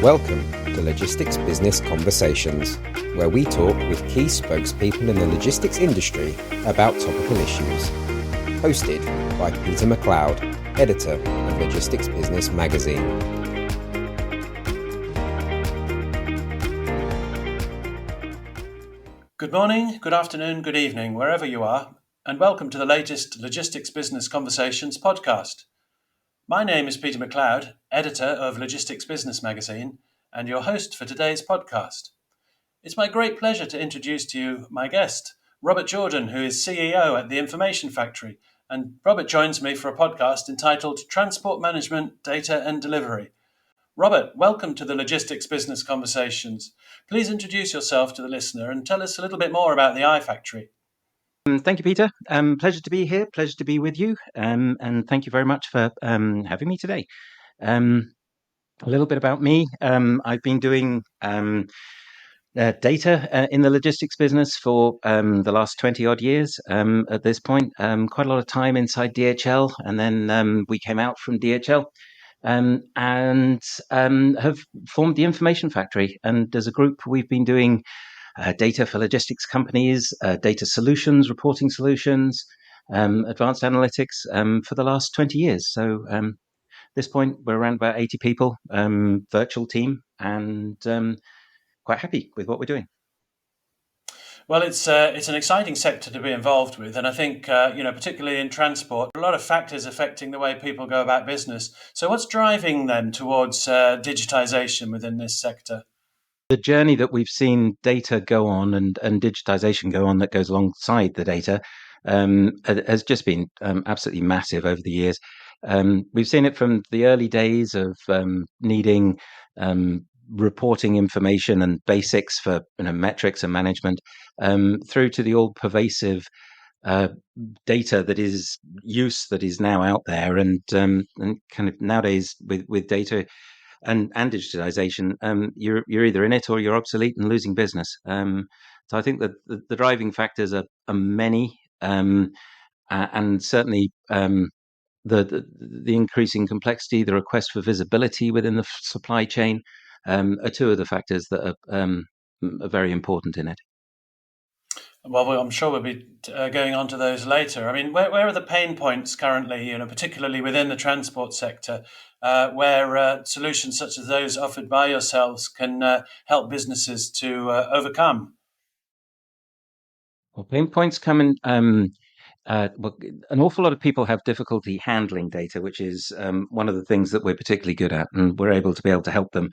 Welcome to Logistics Business Conversations, where we talk with key spokespeople in the logistics industry about topical issues. Hosted by Peter MacLeod, editor of Logistics Business magazine. Good morning, good afternoon, good evening, wherever you are, and welcome to the latest Logistics Business Conversations podcast. My name is Peter MacLeod, editor of Logistics Business magazine, and your host for today's podcast. It's my great pleasure to introduce to you my guest, Robert Jordan, who is CEO at the Information Factory. And Robert joins me for a podcast entitled Transport Management, Data and Delivery. Robert, welcome to the Logistics Business Conversations. Please introduce yourself to the listener and tell us a little bit more about the iFactory. Thank you, Peter. Pleasure to be here. Pleasure to be with you. And thank you very much for having me today. A little bit about me. I've been doing data in the logistics business for the last 20 odd years at this point. Quite a lot of time inside DHL, and then we came out from DHL and have formed the Information Factory. And as a group, we've been doing data for logistics companies, data solutions, reporting solutions, advanced analytics for the last 20 years. So at this point, we're around about 80 people, virtual team, and quite happy with what we're doing. Well, it's an exciting sector to be involved with, and I think particularly in transport, a lot of factors affecting the way people go about business. So, what's driving them towards digitization within this sector? The journey that we've seen data go on and digitization go on that goes alongside the data has just been absolutely massive over the years. We've seen it from the early days of needing reporting information and basics for metrics and management, through to the all pervasive data that is now out there, and kind of nowadays with data and digitization, you're either in it or you're obsolete and losing business. So I think that the driving factors are many, and certainly the increasing complexity, the request for visibility within the supply chain are two of the factors that are very important in it. Well, I'm sure we'll be going on to those later. I mean, where are the pain points currently, particularly within the transport sector, where solutions such as those offered by yourselves can help businesses to overcome? Well, pain points come in. Well, an awful lot of people have difficulty handling data, which is one of the things that we're particularly good at, and we're able to help them.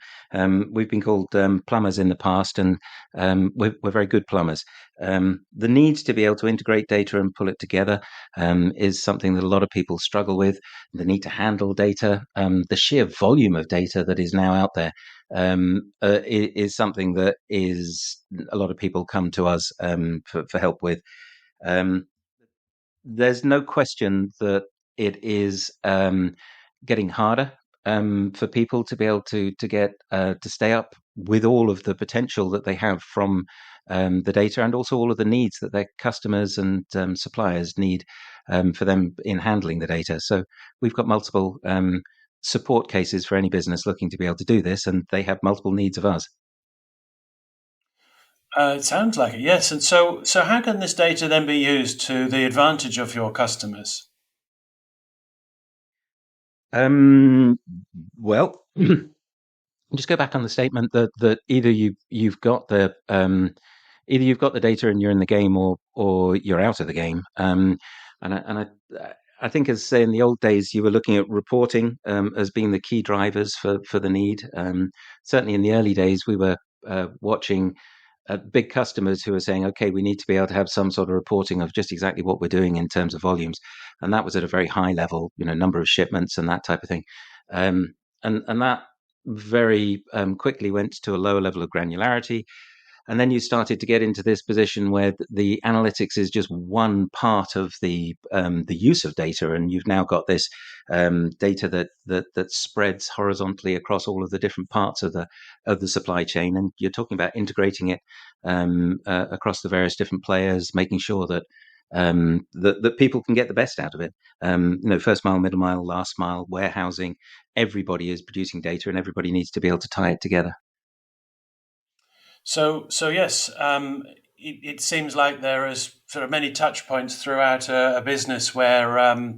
We've been called plumbers in the past, and we're very good plumbers. The need to be able to integrate data and pull it together is something that a lot of people struggle with. The need to handle data, the sheer volume of data that is now out there, is something that is a lot of people come to us for help with. There's no question that it is getting harder for people to be able to get to stay up with all of the potential that they have from the data, and also all of the needs that their customers and suppliers need for them in handling the data. So we've got multiple support cases for any business looking to be able to do this, and they have multiple needs of us. It sounds like it, yes. And so how can this data then be used to the advantage of your customers? Well, just go back on the statement that either you've got the data and you're in the game, or you're out of the game. And I think, as say in the old days, you were looking at reporting as being the key drivers for the need. Certainly in the early days, we were watching big customers who are saying, okay, we need to be able to have some sort of reporting of just exactly what we're doing in terms of volumes. And that was at a very high level, number of shipments and that type of thing. And that very quickly went to a lower level of granularity. And then you started to get into this position where the analytics is just one part of the use of data, and you've now got this data that spreads horizontally across all of the different parts of the supply chain, and you're talking about integrating it across the various different players, making sure that that people can get the best out of it. First mile, middle mile, last mile, warehousing. Everybody is producing data, and everybody needs to be able to tie it together. So yes, it seems like there is sort of many touch points throughout a business where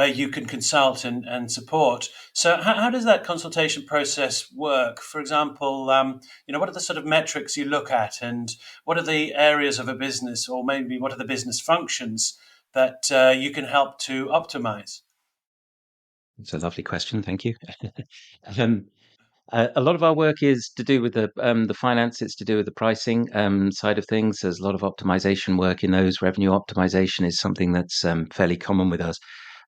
you can consult and support. So how does that consultation process work? For example, what are the sort of metrics you look at, and what are the areas of a business, or maybe what are the business functions that you can help to optimize? It's a lovely question. Thank you. um, a lot of our work is to do with the finance. It's to do with the pricing side of things. There's a lot of optimization work in those. Revenue optimization is something that's fairly common with us.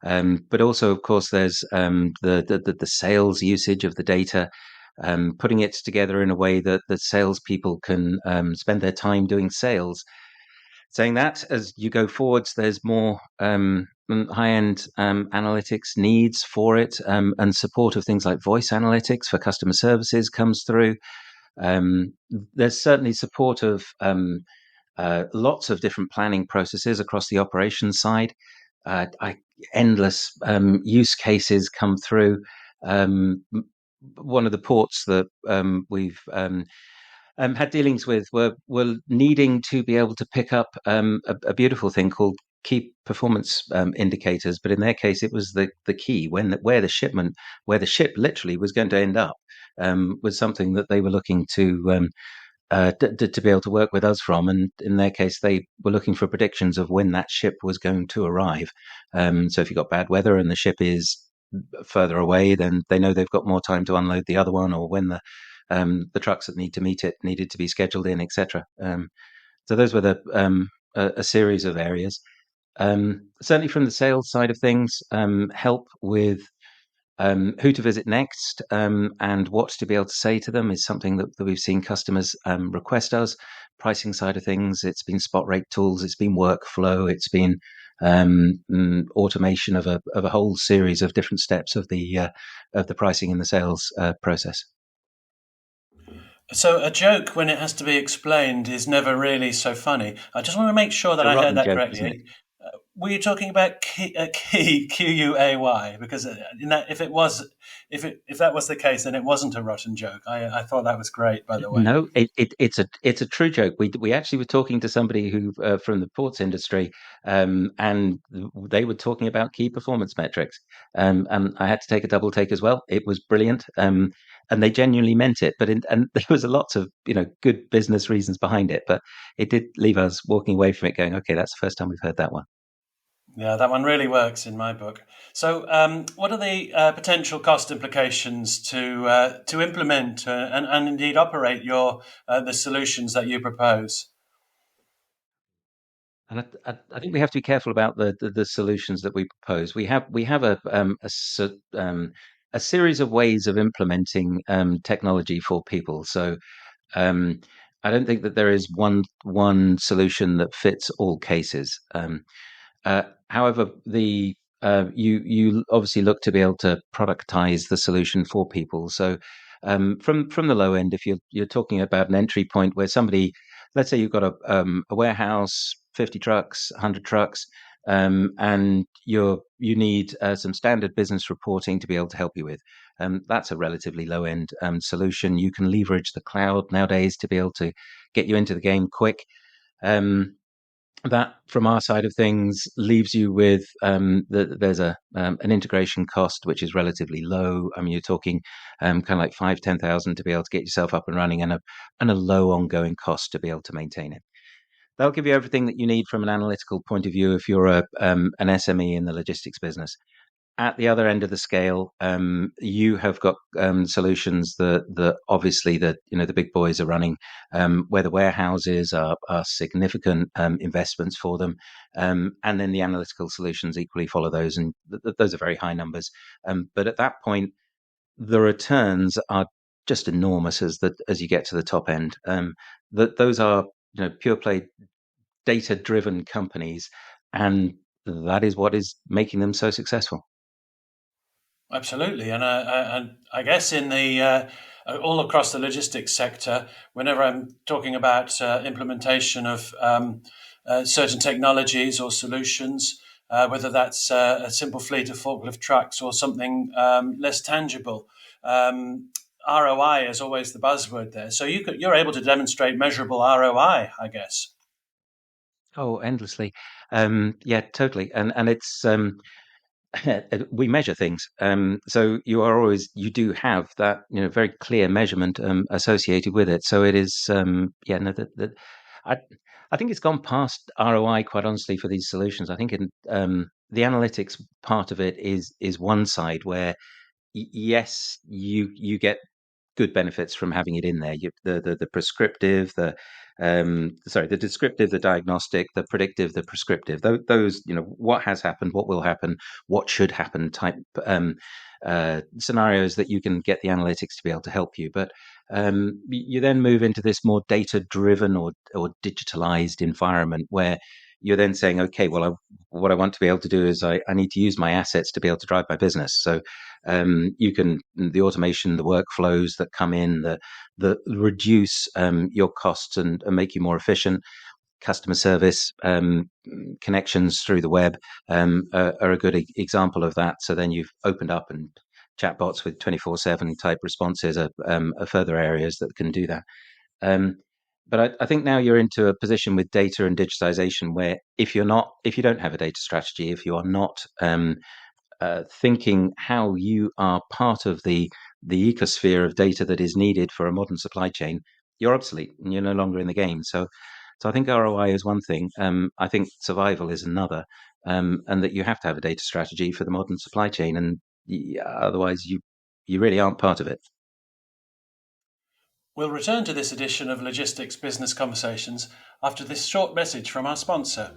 But also, of course, there's the sales usage of the data, putting it together in a way that the salespeople can spend their time doing sales. Saying that, as you go forwards, there's more high-end analytics needs for it, and support of things like voice analytics for customer services comes through. There's certainly support of lots of different planning processes across the operations side. Endless use cases come through. One of the ports that we've had dealings with were needing to be able to pick up a beautiful thing called key performance indicators, but in their case, it was the key where the ship literally was going to end up, was something that they were looking to be able to work with us from. And in their case, they were looking for predictions of when that ship was going to arrive. So if you've got bad weather and the ship is further away, then they know they've got more time to unload the other one, or when the trucks that need to meet it needed to be scheduled in, etc. So those were a series of areas. Certainly from the sales side of things, help with who to visit next, and what to be able to say to them is something that we've seen customers request us. Pricing side of things, it's been spot rate tools, it's been workflow, it's been automation of a whole series of different steps of the pricing and the sales process. So a joke, when it has to be explained, is never really so funny. I just want to make sure It's that a I heard rotten that joke, isn't it? correctly. Were you talking about QUAY? Because in that, if that was the case, then it wasn't a rotten joke. I thought that was great, by the way. No, it's a true joke. We actually were talking to somebody who from the ports industry, and they were talking about key performance metrics, and I had to take a double take as well. It was brilliant, and they genuinely meant it. And there was a lots of good business reasons behind it, but it did leave us walking away from it going, okay, that's the first time we've heard that one. Yeah, that one really works in my book. So, what are the potential cost implications to implement and indeed operate the solutions that you propose? And I think we have to be careful about the solutions that we propose. We have a series of ways of implementing technology for people. So um, I don't think that there is one solution that fits all cases. However, the you obviously look to be able to productize the solution for people. So from the low end, if you're talking about an entry point where somebody, let's say you've got a warehouse, 50 trucks, 100 trucks, and you need some standard business reporting to be able to help you with. That's a relatively low end solution. You can leverage the cloud nowadays to be able to get you into the game quick. Um, that from our side of things leaves you with there's an integration cost which is relatively low. I mean, you're talking kind of like 5-10,000 to be able to get yourself up and running, and a low ongoing cost to be able to maintain it. That'll give you everything that you need from an analytical point of view if you're an SME in the logistics business. At the other end of the scale, you have got solutions that obviously the big boys are running, where the warehouses are significant investments for them, and then the analytical solutions equally follow those, and those are very high numbers. But at that point, the returns are just enormous as you get to the top end. That those are pure play data driven companies, and that is what is making them so successful. Absolutely, and I guess in the all across the logistics sector, whenever I'm talking about implementation of certain technologies or solutions, whether that's a simple fleet of forklift trucks or something less tangible. ROI is always the buzzword there. So you're able to demonstrate measurable ROI, I guess. Oh, endlessly. Yeah, totally. And it's we measure things. So you do have that, very clear measurement associated with it. So it is, yeah, no, I, I think it's gone past ROI, quite honestly, for these solutions. I think the analytics part of it is one side where yes, you get good benefits from having it in there. The prescriptive, the descriptive, the diagnostic, the predictive, the prescriptive. Those, what has happened, what will happen, what should happen type scenarios that you can get the analytics to be able to help you. But you then move into this more data-driven or digitalized environment where you're then saying, okay, well, what I want to be able to do is I need to use my assets to be able to drive my business. So you can the automation, the workflows that come in, the reduce your costs and make you more efficient. Customer service connections through the web are a good example of that. So then you've opened up and chatbots with 24/7 type responses are further areas that can do that. Um, but I think now you're into a position with data and digitization where if you don't have a data strategy, if you are not thinking how you are part of the ecosphere of data that is needed for a modern supply chain, you're obsolete and you're no longer in the game. So I think ROI is one thing. I think survival is another, and that you have to have a data strategy for the modern supply chain, and otherwise you really aren't part of it. We'll return to this edition of Logistics Business Conversations after this short message from our sponsor.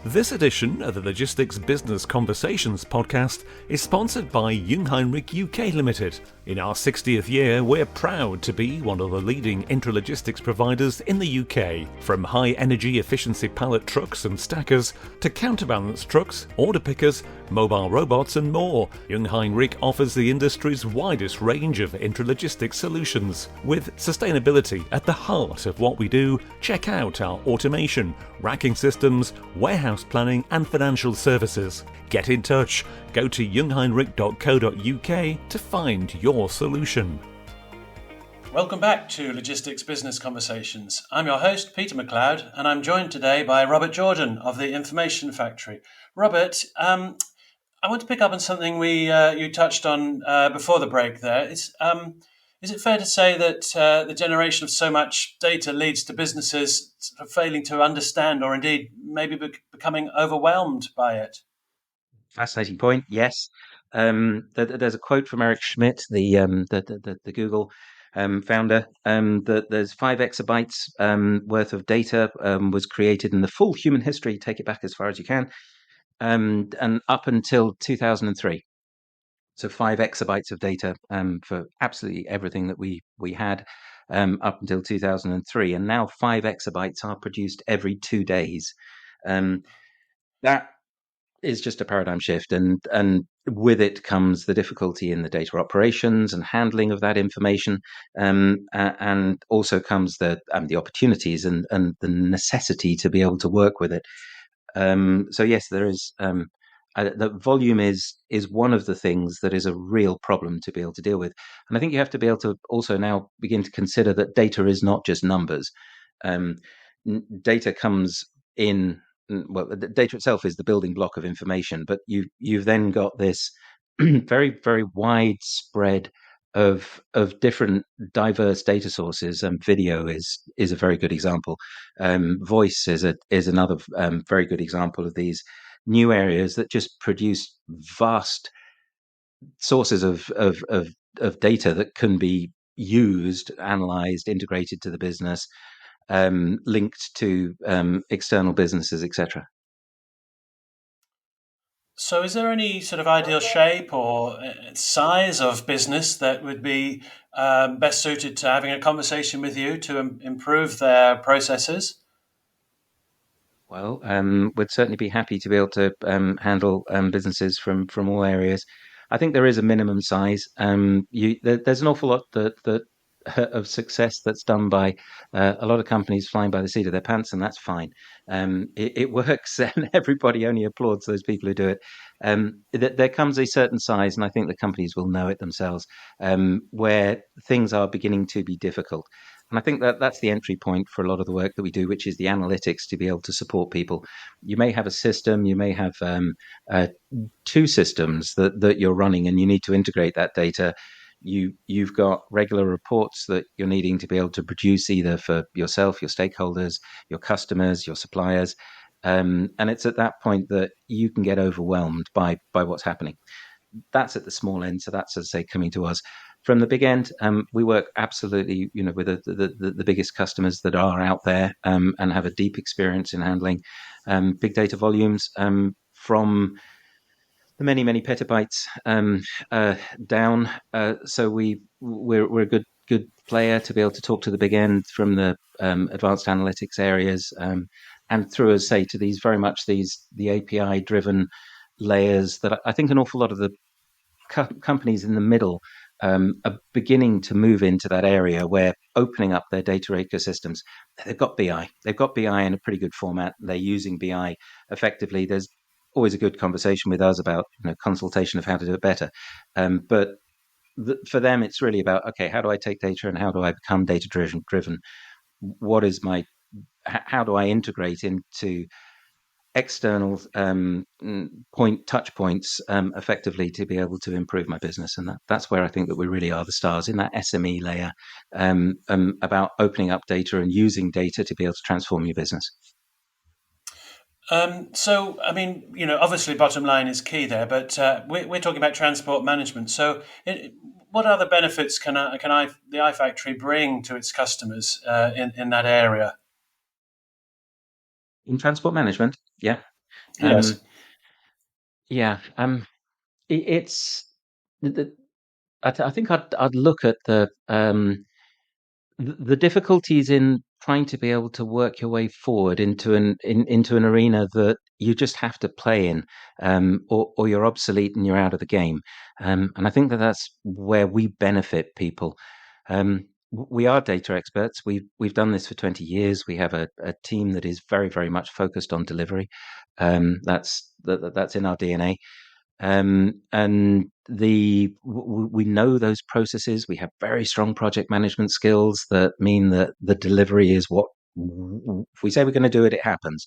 This edition of the Logistics Business Conversations podcast is sponsored by Jungheinrich UK Limited. In our 60th year, we're proud to be one of the leading intralogistics providers in the UK. From high-energy efficiency pallet trucks and stackers to counterbalance trucks, order pickers, mobile robots and more, Jungheinrich offers the industry's widest range of intralogistics solutions. With sustainability at the heart of what we do, check out our automation, racking systems, warehouse planning and financial services. Get in touch. Go to jungheinrich.co.uk to find your solution. Welcome back to Logistics Business Conversations. I'm your host, Peter MacLeod, and I'm joined today by Robert Jordan of the Information Factory. Robert, I want to pick up on something you touched on before the break there. Is it fair to say that the generation of so much data leads to businesses sort of failing to understand or indeed maybe becoming overwhelmed by it? Fascinating point. Yes, there's a quote from Eric Schmidt, the Google founder, that there's 5 exabytes worth of data was created in the full human history. Take it back as far as you can, and up until 2003. So 5 exabytes of data for absolutely everything that we had up until 2003, and now 5 exabytes are produced every 2 days. That is just a paradigm shift, and with it comes the difficulty in the data operations and handling of that information, and also comes the opportunities and the necessity to be able to work with it. So yes, there is. The volume is one of the things that is a real problem to be able to deal with, and I think you have to be able to also now begin to consider that data is not just numbers. Um, Data comes in. Well, the data itself is the building block of information, but you've then got this very very widespread of different diverse data sources. Video is a very good example. Voice is another very good example of these new areas that just produce vast sources of data that can be used, analyzed, integrated to the business, linked to external businesses, etc. So, is there any sort of ideal shape or size of business that would be best suited to having a conversation with you to improve their processes? Well, we'd certainly be happy to be able to handle businesses from all areas. I think there is a minimum size. There's an awful lot that of success that's done by a lot of companies flying by the seat of their pants, and that's fine. It works, and everybody only applauds those people who do it. There comes a certain size, and I think the companies will know it themselves, where things are beginning to be difficult. And I think that that's the entry point for a lot of the work that we do, which is the analytics to be able to support people. You may have a system, you may have uh, two systems that you're running, and you need to integrate that data. You've got regular reports that you're needing to be able to produce either for yourself, your stakeholders, your customers, your suppliers, and it's at that point that you can get overwhelmed by what's happening. That's at the small end, so that's, as I say, coming to us. From the big end, we work absolutely, with the biggest customers that are out there, and have a deep experience in handling big data volumes, from the many petabytes, down. So we're a good player to be able to talk to the big end from the advanced analytics areas, and through, as say, to these very much the API driven layers that I think an awful lot of the companies in the middle are beginning to move into that area where opening up their data ecosystems. They've got BI in a pretty good format. They're using BI effectively. There's always a good conversation with us about consultation of how to do it better. But for them, it's really about, okay, how do I take data and how do I become data driven? What is how do I integrate into external touch points effectively to be able to improve my business? And that's where I think that we really are the stars, in that SME layer, about opening up data and using data to be able to transform your business. So, I mean, obviously, bottom line is key there, but we're talking about transport management. So, what other benefits can the iFactory bring to its customers in that area? In transport management, yeah. Yes. Yeah. It's I think I'd look at the difficulties in trying to be able to work your way forward into an arena that you just have to play in, or you're obsolete and you're out of the game. And I think that that's where we benefit people. We are data experts. We've done this for 20 years. We have a team that is very, very much focused on delivery. That's in our DNA. And we know those processes. We have very strong project management skills that mean that the delivery is what, if we say we're going to do it, it happens.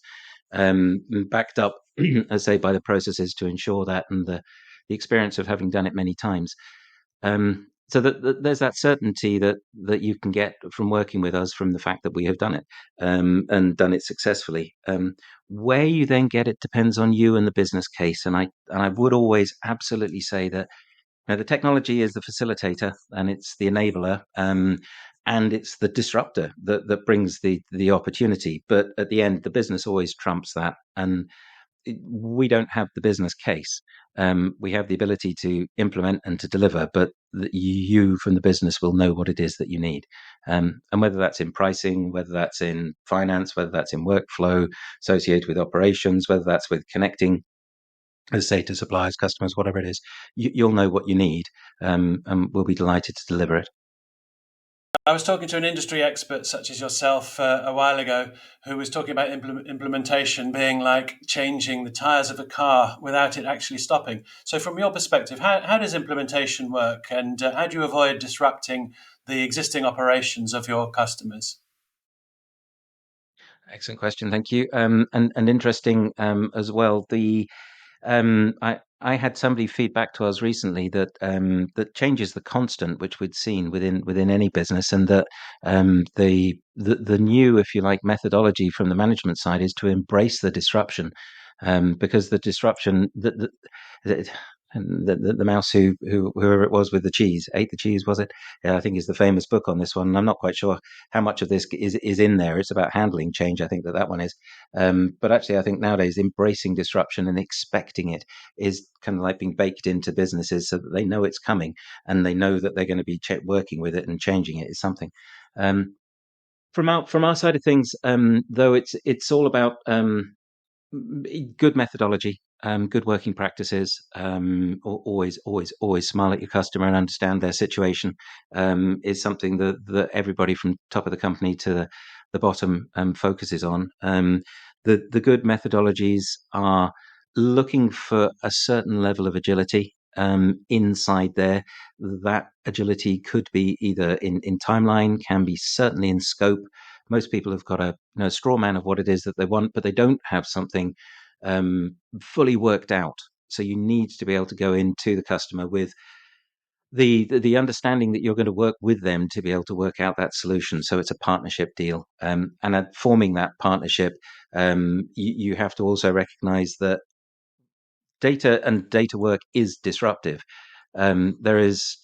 Backed up, as say, by the processes to ensure that, and the experience of having done it many times. So that there's that certainty that you can get from working with us, from the fact that we have done it, and done it successfully. Where you then get it depends on you and the business case. And I would always absolutely say that the technology is the facilitator and it's the enabler, and it's the disruptor that brings the opportunity. But at the end, the business always trumps that. And we don't have the business case. We have the ability to implement and to deliver, but you from the business will know what it is that you need. And whether that's in pricing, whether that's in finance, whether that's in workflow associated with operations, whether that's with connecting, as say, to suppliers, customers, whatever it is, you'll know what you need, and we'll be delighted to deliver it. I was talking to an industry expert such as yourself a while ago, who was talking about implementation being like changing the tires of a car without it actually stopping. So, from your perspective, how does implementation work, and how do you avoid disrupting the existing operations of your customers? Excellent question, thank you, and interesting, as well. I had somebody feed back to us recently that that change is the constant, which we'd seen within any business, and that the new, if you like, methodology from the management side is to embrace the disruption, because the disruption the and the mouse whoever it was with the cheese ate the cheese, was it? Yeah, I think is the famous book on this one. And I'm not quite sure how much of this is in there. It's about handling change. I think that one is. But actually, I think nowadays embracing disruption and expecting it is kind of like being baked into businesses, so that they know it's coming and they know that they're going to be working with it, and changing it is something. From our side of things, though, it's all about good methodology. good working practices, always smile at your customer and understand their situation, is something that everybody from top of the company to the bottom focuses on. The good methodologies are looking for a certain level of agility inside there. That agility could be either in timeline, can be certainly in scope. Most people have got a straw man of what it is that they want, but they don't have something fully worked out. So you need to be able to go into the customer with the understanding that you're going to work with them to be able to work out that solution. So it's a partnership deal, and at forming that partnership, you have to also recognize that data work is disruptive. There is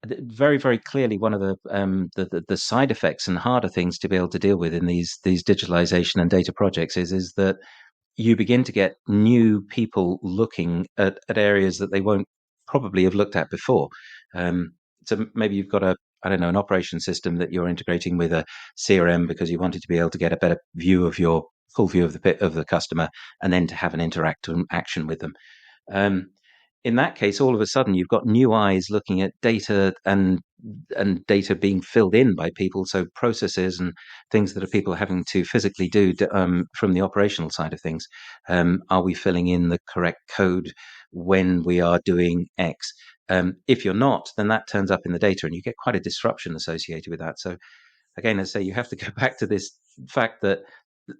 very, very clearly one of the side effects and harder things to be able to deal with in these digitalization and data projects is that you begin to get new people looking at areas that they won't probably have looked at before. So maybe you've got I don't know, an operation system that you're integrating with a CRM because you wanted to be able to get a better view of your full view of the customer, and then to have an action with them. Um, in that case, all of a sudden, you've got new eyes looking at data and data being filled in by people. So processes and things that are people having to physically do from the operational side of things. Are we filling in the correct code when we are doing X? If you're not, then that turns up in the data, and you get quite a disruption associated with that. So again, I say you have to go back to this fact that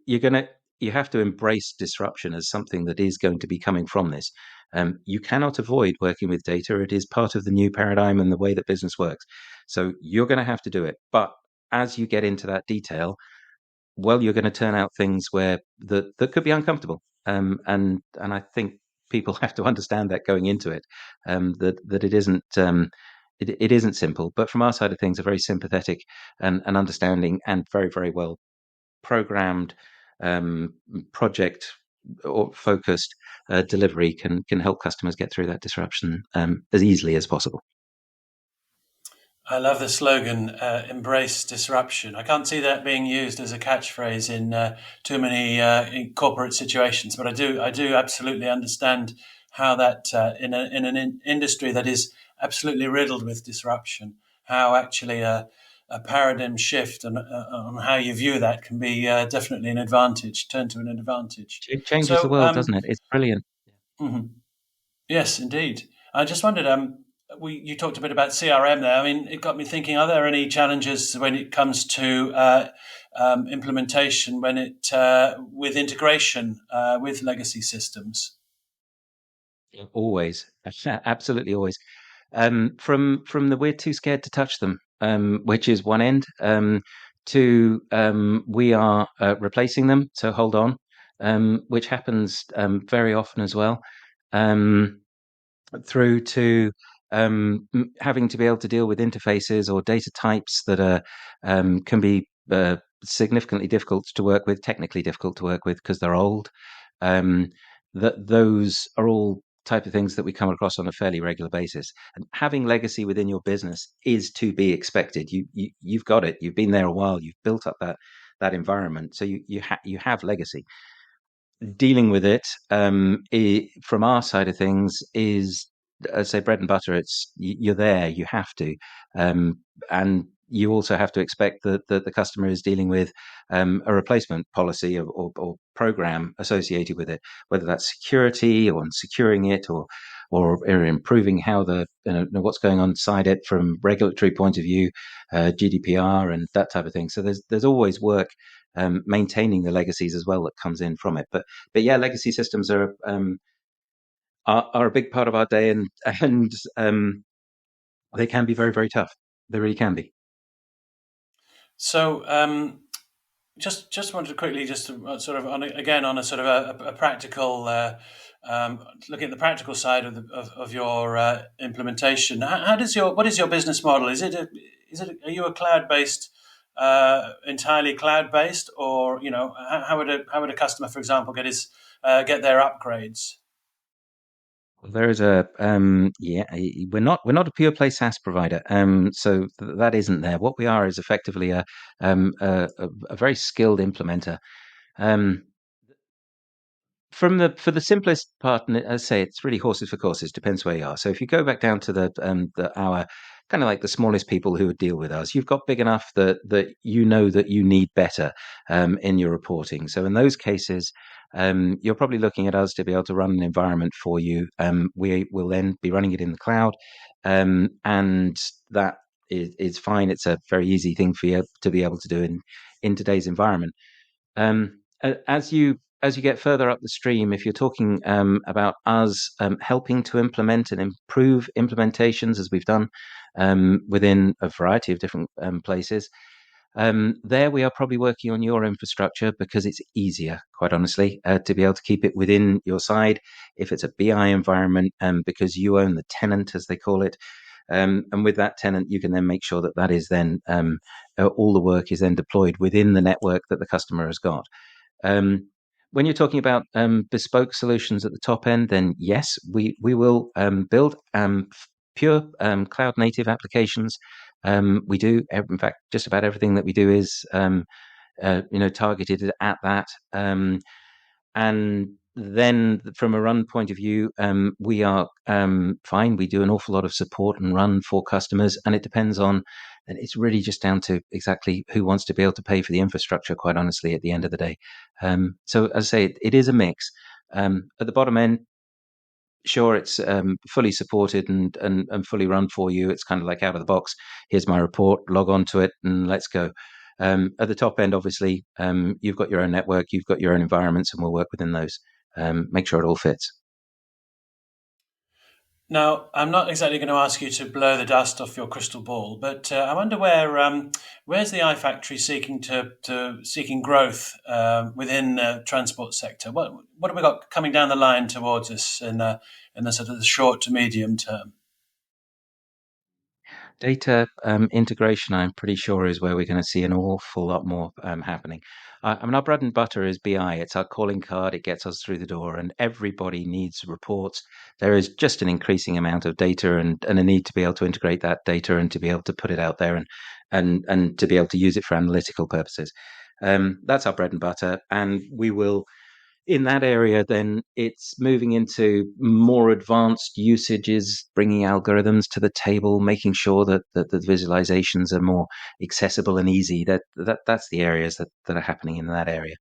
you're going to you have to embrace disruption as something that is going to be coming from this. You cannot avoid working with data. It is part of the new paradigm and the way that business works. So you're going to have to do it. But as you get into that detail, well, you're going to turn out things where that could be uncomfortable. And I think people have to understand that going into it, that it isn't. It isn't simple, but from our side of things, a very sympathetic and understanding and very, very well programmed project or focused delivery can help customers get through that disruption as easily as possible. I love the slogan, embrace disruption. I can't see that being used as a catchphrase in too many in corporate situations, but I do absolutely understand how that in an industry that is absolutely riddled with disruption, how actually a paradigm shift on how you view that can be definitely an advantage, turn to an advantage. It changes the So, world, doesn't it? It's brilliant. mhm. Yes, indeed. I just wondered, you talked a bit about CRM there. I mean, it got me thinking, are there any challenges when it comes to implementation, with integration with legacy systems? Always, absolutely always. From the we're too scared to touch them, which is one end, to we are replacing them, so hold on, which happens very often as well. Um, Through to having to be able to deal with interfaces or data types that can be significantly difficult to work with, technically difficult to work with because they're old. Um, those are all type of things that we come across on a fairly regular basis. And having legacy within your business is to be expected. You've got it. You've been there a while. You've built up that environment, so you have legacy. Dealing with it, from our side of things is, I say, bread and butter. You're there, you have to, and you also have to expect that the customer is dealing with a replacement policy or program associated with it, whether that's security or securing it or improving how what's going on inside it from regulatory point of view, GDPR and that type of thing. So there's always work maintaining the legacies as well that comes in from it. But yeah, legacy systems are a big part of our day, and they can be very, very tough. They really can be. So, just wanted to quickly just sort of again on a sort of a practical looking at the practical side of your implementation. How does what is your business model? Are you a cloud based entirely cloud based, or how would a customer, for example, get their upgrades? There is yeah, we're not a pure play SaaS provider, so that isn't there. What we are is effectively a very skilled implementer. Um, For the simplest part, and as I say, it's really horses for courses. Depends where you are. So if you go back down to our kind of like the smallest people who would deal with us, you've got big enough that you know that you need better in your reporting. So in those cases, you're probably looking at us to be able to run an environment for you. We will then be running it in the cloud, and that is fine. It's a very easy thing for you to be able to do in today's environment. As you get further up the stream, if you're talking about us helping to implement and improve implementations, as we've done within a variety of different places, there we are probably working on your infrastructure because it's easier, quite honestly, to be able to keep it within your side. If it's a BI environment, because you own the tenant, as they call it, and with that tenant, you can then make sure that that is then all the work is then deployed within the network that the customer has got. When you're talking about bespoke solutions at the top end, then yes, we will build pure cloud native applications. We do, in fact, just about everything that we do is targeted at that. And then from a run point of view, we are fine. We do an awful lot of support and run for customers, and it depends on, and it's really just down to exactly who wants to be able to pay for the infrastructure, quite honestly, at the end of the day. So as I say, it is a mix. At the bottom end, sure, it's fully supported and fully run for you. It's kind of like out of the box. Here's my report, log on to it, and let's go. At the top end, obviously, you've got your own network, you've got your own environments, and we'll work within those. Make sure it all fits. Now, I'm not exactly going to ask you to blow the dust off your crystal ball, but I wonder where's the iFactory seeking growth within the transport sector? What have we got coming down the line towards us in the sort of the short to medium term? Data integration, I'm pretty sure, is where we're going to see an awful lot more happening. I mean, our bread and butter is BI. It's our calling card. It gets us through the door, and everybody needs reports. There is just an increasing amount of data and a need to be able to integrate that data and to be able to put it out there and to be able to use it for analytical purposes. That's our bread and butter, and we will in that area, then it's moving into more advanced usages, bringing algorithms to the table, making sure that the visualizations are more accessible and easy. That's the areas that are happening in that area,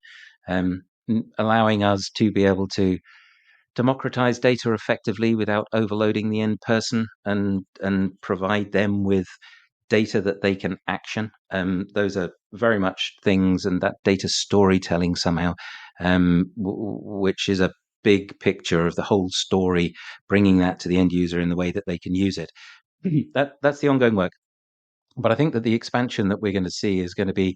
allowing us to be able to democratize data effectively without overloading the end person and provide them with data that they can action. Those are very much things, and that data storytelling somehow, which is a big picture of the whole story, bringing that to the end user in the way that they can use it. That's the ongoing work. But I think that the expansion that we're going to see is going to be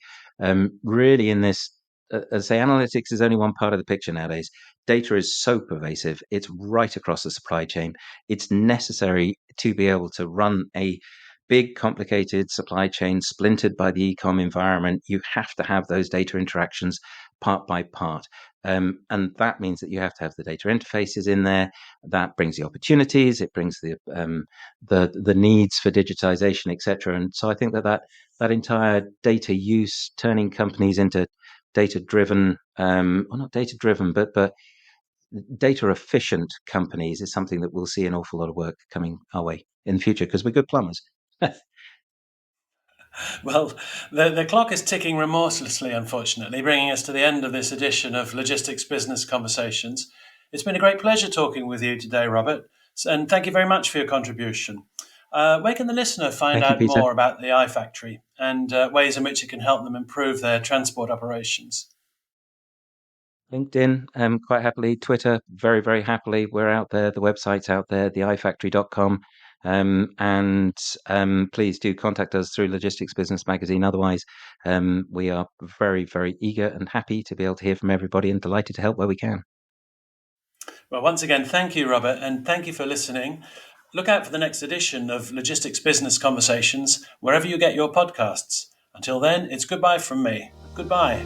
really in this. As I say, analytics is only one part of the picture nowadays. Data is so pervasive; it's right across the supply chain. It's necessary to be able to run a big, complicated supply chain splintered by the e-com environment. You have to have those data interactions part by part. And that means that you have to have the data interfaces in there. That brings the opportunities. It brings the needs for digitization, etc. And so I think that entire data use, turning companies into data-driven, or not data-driven, but data efficient companies is something that we'll see an awful lot of work coming our way in the future because we're good plumbers. Well, the clock is ticking remorselessly, unfortunately, bringing us to the end of this edition of Logistics Business Conversations. It's been a great pleasure talking with you today, Robert, and thank you very much for your contribution. Where can the listener find Thank you, out Peter. more about the iFactory and ways in which it can help them improve their transport operations? LinkedIn, quite happily. Twitter, very, very happily. We're out there. The website's out there, theifactory.com. And please do contact us through Logistics Business Magazine. Otherwise, we are very, very eager and happy to be able to hear from everybody and delighted to help where we can. Well, once again, thank you, Robert, and thank you for listening. Look out for the next edition of Logistics Business Conversations wherever you get your podcasts. Until then, it's goodbye from me. Goodbye.